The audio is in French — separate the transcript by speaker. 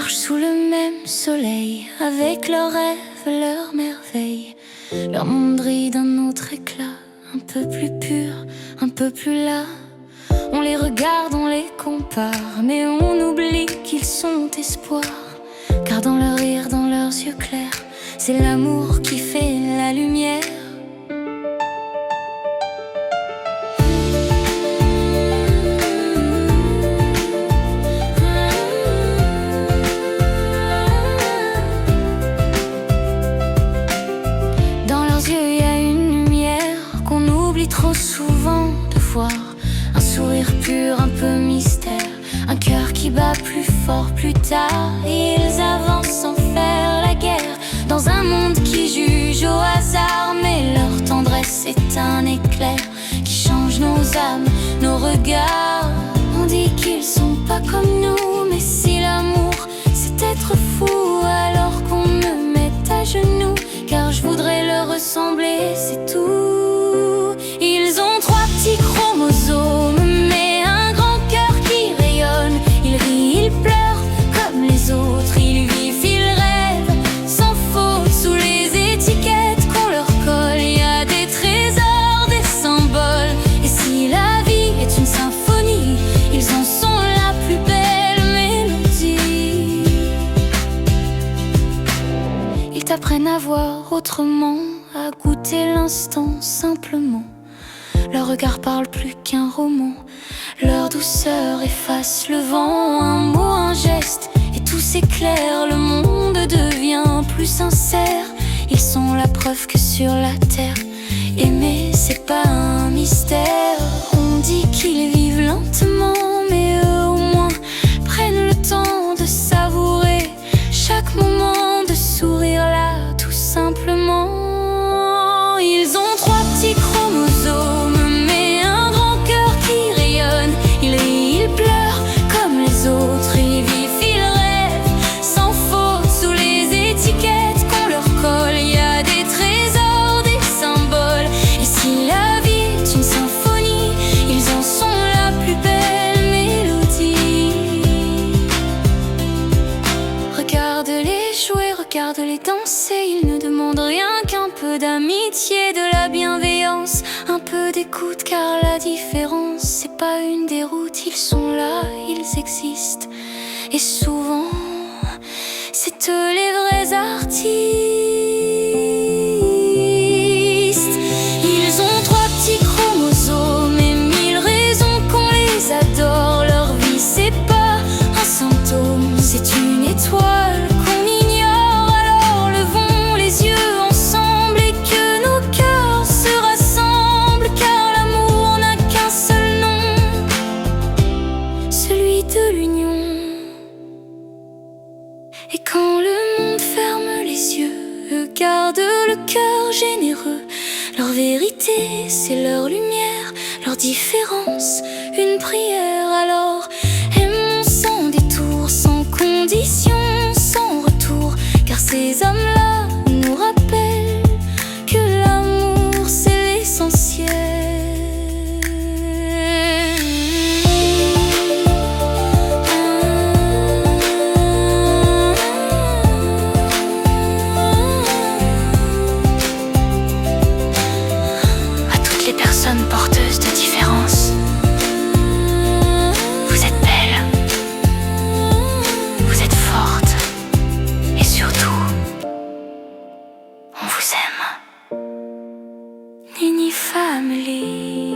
Speaker 1: marchent sous le même soleil, avec leurs rêves, leurs merveilles. Leur monde brille d'un autre éclat, un peu plus pur, un peu plus là. On les regarde, on les compare, mais on oublie qu'ils sont espoir. Car dans leur rire, dans leurs yeux clairs, c'est l'amour qui fait la lumière. Dans leurs yeux, il y a une lumière qu'on oublie trop souvent de voir. Un sourire pur, un peu mystère, un cœur qui bat plus fort plus tard. Et ils avancent sans faire la guerre, dans un monde qui juge au hasard. Mais leur tendresse est un éclair qui change nos âmes, nos regards. On dit qu'ils sont pas comme nous, mais si l'amour c'est être fou, alors qu'on me mette à genoux, car je voudrais leur ressembler, c'est tout. Ils ont 3 petits chromosomes, mais un grand cœur qui rayonne. Ils rient, ils pleurent comme les autres, ils vivent, ils rêvent sans faute. Sous les étiquettes qu'on leur colle, il y a des trésors, des symboles. Et si la vie est une symphonie, ils en sont la plus belle mélodie. Ils t'apprennent à voir autrement, à goûter l'instant simplement. Leur regard parle plus qu'un roman, leur douceur efface le vent. Un mot, un geste et tout s'éclaire, le monde devient plus sincère. Ils sont la preuve que sur la terre, aimer c'est pas un mystère. On dit qu'ils vivent lentement, mais eux au moins prennent le temps de savourer chaque moment, de sourire là tout simplement. Ils ont 3 petits chromosomes, mais un grand cœur qui rayonne. Ils rient, ils pleurent comme les autres, ils vivent, ils rêvent sans faute. Sous les étiquettes qu'on leur colle, il y a des trésors, des symboles. Et si la vie est une symphonie, ils en sont la plus belle mélodie. Regarde-les jouer, regarde-les danser. Ils ne demandent rien qu'un peu d'amitié, de la bienveillance, un peu d'écoute, car la différence c'est pas une déroute. Ils sont là, ils existent, et souvent c'est eux les vrais artistes. Ils ont 3 petits chromosomes et 1000 raisons qu'on les adore. Leur vie c'est pas un symptôme, c'est une étoile qu'on ignore. Alors levons les yeux ensemble et que nos cœurs se rassemblent, car l'amour n'a qu'un seul nom, celui de l'union. Et quand le monde ferme les yeux, eux gardent le cœur généreux. Leur vérité c'est leur lumière, leur différence une prière. Alors aimons sans détour, sans condition, sans retour, car ces hommes-là nous rappellent que l'amour c'est l'essentiel. À toutes les personnes porteuses de différence, vous êtes belles, vous êtes fortes, et surtout, on vous aime. Nini Family.